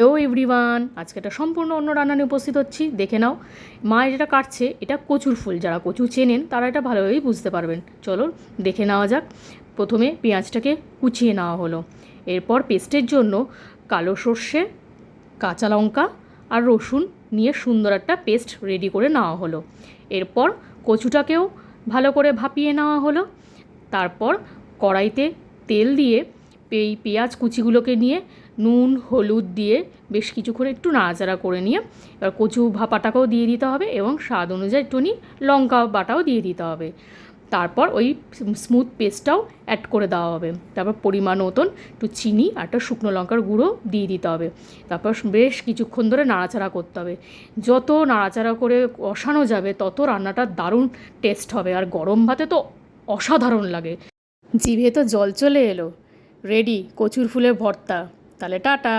Hello everyone, আজকে একটা সম্পূর্ণ অন্য রান্না নিয়ে উপস্থিত হচ্ছি। দেখে নাও, মা যেটা কাটছে এটা কচুর ফুল। যারা কচু চেনেন তারা এটা ভালোভাবেই বুঝতে পারবেন। চলো দেখে নেওয়া যাক। প্রথমে পেঁয়াজটাকে কুচিয়ে নেওয়া হলো। এরপর পেস্টের জন্য কালো সর্ষে, কাঁচা লঙ্কা আর রসুন নিয়ে সুন্দর একটা পেস্ট রেডি করে নেওয়া হলো। এরপর কচুটাকেও ভালো করে ভাপিয়ে নেওয়া হলো। তারপর কড়াইতে তেল দিয়ে এই পেঁয়াজ কুচিগুলোকে নিয়ে নুন হলুদ দিয়ে বেশ কিছুক্ষণ একটু নাড়াচাড়া করে নিয়ে এবার কচু ভাপাটাকেও দিয়ে দিতে হবে এবং স্বাদ অনুযায়ী একটুখানি লঙ্কা বাটাও দিয়ে দিতে হবে। তারপর ওই স্মুথ পেস্টটাও অ্যাড করে দেওয়া হবে। তারপর পরিমাণ মতন একটু চিনি আর একটা শুকনো লঙ্কার গুঁড়ো দিয়ে দিতে হবে। তারপর বেশ কিছুক্ষণ ধরে নাড়াচাড়া করতে হবে। যত নাড়াচাড়া করে কষানো যাবে তত রান্নাটা দারুণ টেস্ট হবে। আর গরম ভাতে তো অসাধারণ লাগে। জিভে তো জল চলে এলো। রেডি কচুর ফুলের ভর্তা। তাহলে টাটা।